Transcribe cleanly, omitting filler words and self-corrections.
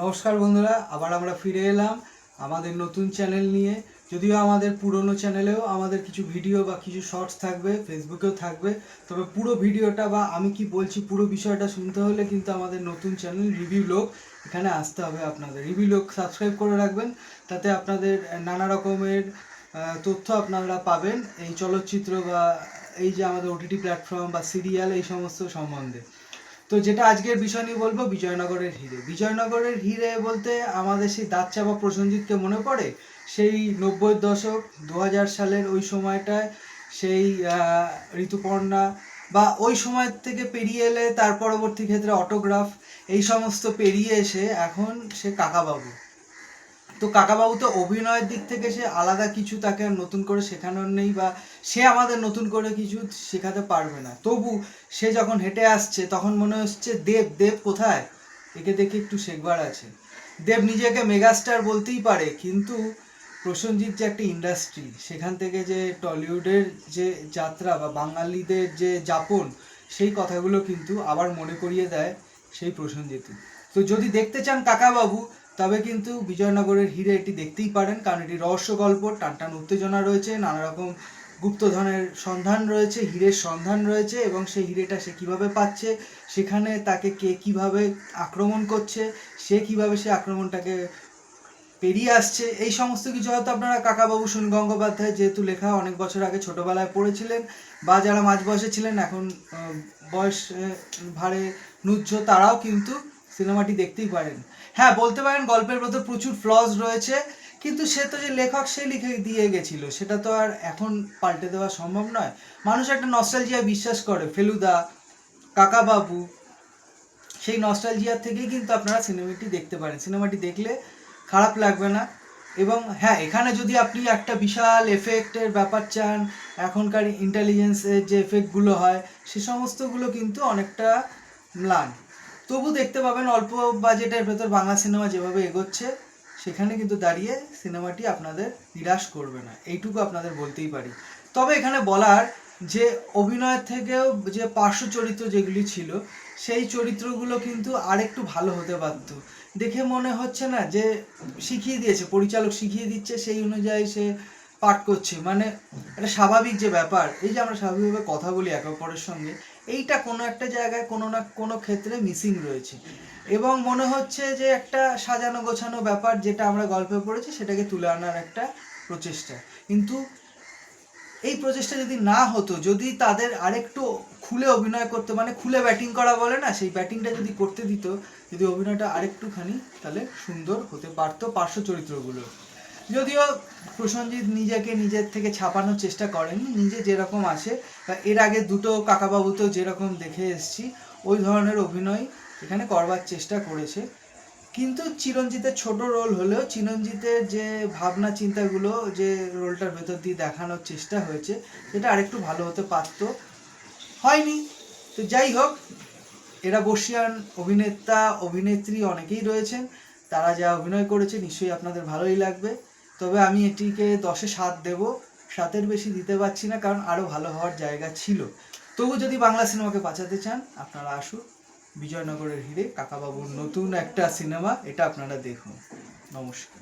নমস্কার বন্ধুরা, আবার আমরা ফিরে এলাম আমাদের নতুন চ্যানেল নিয়ে। যদিও আমাদের পুরনো চ্যানেলেও আমাদের কিছু ভিডিও বা কিছু শর্টস থাকবে, ফেসবুকেও থাকবে, তবে পুরো ভিডিওটা বা আমি কি বলছি পুরো বিষয়টা শুনতে হলে কিন্তু আমাদের নতুন চ্যানেল রিভিউ লোক এখানে আসতে হবে। আপনাদের রিভিউ লোক সাবস্ক্রাইব করে রাখবেন, তাতে আপনাদের নানা রকমের তথ্য আপনারা পাবেন এই চলচ্চিত্র বা এই যে আমাদের ওটিটি প্ল্যাটফর্ম বা সিরিয়াল এই সমস্ত সম্বন্ধে। তো যেটা আজকের বিষয় নিয়ে বলবো, বিজয়নগরের হিরে। বিজয়নগরের হিরে বলতে আমাদের সেই দাঁতচাপা প্রসেনজিৎকে মনে পড়ে। সেই 90-এর দশক, 2000 সালের ওই সময়টায় সেই ঋতুপর্ণা বা ওই সময় থেকে পেরিয়ে এলে তার পরবর্তী ক্ষেত্রে অটোগ্রাফ, এই সমস্ত পেরিয়ে এসে এখন সে কাকাবাবু। তো কাকাবাবু তো অভিনয়ের দিক থেকে সে আলাদা কিছু তাকে আর নতুন করে শেখানোর নেই, বা সে আমাদের নতুন করে কিছু শেখাতে পারবে না। তবু সে যখন হেঁটে আসছে তখন মনে হচ্ছে দেব দেব কোথায়, একে দেখে একটু শেখবার আছে। দেব নিজেকে মেগাস্টার বলতেই পারে, কিন্তু প্রসেনজিৎ যে একটা ইন্ডাস্ট্রি, সেখান থেকে যে টলিউডের যে যাত্রা বা বাঙালিদের যে যাপন, সেই কথাগুলো কিন্তু আবার মনে করিয়ে দেয় সেই প্রসেনজিৎ। তো যদি দেখতে চান কাকাবাবু, তবে কিন্তু বিজয়নগরের হিরে এটি দেখতেই পারেন, কারণ এটি রহস্য গল্প, টানটান উত্তেজনা রয়েছে, নানা রকম গুপ্তধনের সন্ধান রয়েছে, হীরের সন্ধান রয়েছে, এবং সেই হিরেটা সে কীভাবে পাচ্ছে, সেখানে তাকে কে কীভাবে আক্রমণ করছে, সে কীভাবে সে আক্রমণটাকে পেরিয়ে আসছে, এই সমস্ত কিছু হয়তো আপনারা কাকাবাবু সুনীল গঙ্গোপাধ্যায় যেহেতু লেখা অনেক বছর আগে ছোটোবেলায় পড়েছিলেন, বা যারা মাঝ বয়সে ছিলেন এখন বয়স ভারে নুজ্জ, তারাও কিন্তু সিনেমাটি দেখতেই পারেন। হ্যাঁ, বলতে পারেন গল্পের মধ্যে প্রচুর ফ্লজ রয়েছে, কিন্তু সে তো যে লেখক, সে লিখে দিয়ে গেছিল, সেটা তো আর এখন পাল্টে দেওয়া সম্ভব নয়। মানুষ একটা নস্টালজিয়ায় বিশ্বাস করে, ফেলুদা, কাকাবাবু, সেই নস্টালজিয়ার থেকেই কিন্তু আপনারা সিনেমাটি দেখতে পারেন। সিনেমাটি দেখলে খারাপ লাগবে না। এবং হ্যাঁ, এখানে যদি আপনি একটা বিশাল এফেক্টের ব্যাপার চান, এখনকার ইন্টেলিজেন্সের যে এফেক্টগুলো হয়, সে সমস্তগুলো কিন্তু অনেকটা ম্লান। তবু দেখতে পাবেন অল্প বাজেটের ভেতর বাংলা সিনেমা যেভাবে এগোচ্ছে, সেখানে কিন্তু দাঁড়িয়ে সিনেমাটি আপনাদের নিরাশ করবে না, এইটুকু আপনাদের বলতেই পারি। তবে এখানে বলার যে অভিনয়ের থেকেও যে পার্শ্ব চরিত্র যেগুলি ছিল, সেই চরিত্রগুলো কিন্তু আরেকটু ভালো হতে পারত। দেখে মনে হচ্ছে না যে শিখিয়ে দিয়েছে, পরিচালক শিখিয়ে দিচ্ছে, সেই অনুযায়ী সে পাঠ করছে। মানে একটা স্বাভাবিক যে ব্যাপার, এই যে আমরা স্বাভাবিকভাবে কথা বলি একে অপরের সঙ্গে, এইটা কোনো একটা জায়গায় কোনো না কোনো ক্ষেত্রে মিসিং রয়েছে। এবং মনে হচ্ছে যে একটা সাজানো গোছানো ব্যাপার, যেটা আমরা গল্পে পড়েছি সেটাকে তুলে আনার একটা প্রচেষ্টা। কিন্তু এই প্রচেষ্টা যদি না হতো, যদি তাদের আরেকটু খুলে অভিনয় করতে, মানে খুলে ব্যাটিং করা বলে না, সেই ব্যাটিংটা যদি করতে দিত, যদি অভিনয়টা আরেকটুখানি, তাহলে সুন্দর হতে পারতো পার্শ্ব চরিত্রগুলো। যদিও প্রসেনজিৎ নিজেকে নিজের থেকে ছাপানোর চেষ্টা করেনি, নিজে যেরকম আছে, বা এর আগে দুটো কাকাবাবুতেও যেরকম দেখে এসেছি, ওই ধরনের অভিনয় এখানে করবার চেষ্টা করেছে। কিন্তু চিরঞ্জিতের ছোট রোল হলেও চিরঞ্জিতের যে ভাবনা চিন্তাগুলো যে রোলটার ভেতর দিয়ে দেখানোর চেষ্টা হয়েছে, সেটা আরেকটু ভালো হতে পারতো, হয়নি। তো যাই হোক, এরা বর্ষিয়ান অভিনেতা অভিনেত্রী অনেকেই রয়েছেন, তারা যা অভিনয় করেছে নিশ্চয়ই আপনাদের ভালোই লাগবে। তবে আমি এটিকে 10-এ 7 দেবো, 7-এর বেশি দিতে পারছি না, কারণ আরও ভালো হওয়ার জায়গা ছিল। তবু যদি বাংলা সিনেমাকে বাঁচাতে চান, আপনারা আসুন, বিজয়নগরের হিরে কাকাবাবুর নতুন একটা সিনেমা, এটা আপনারা দেখুন। নমস্কার।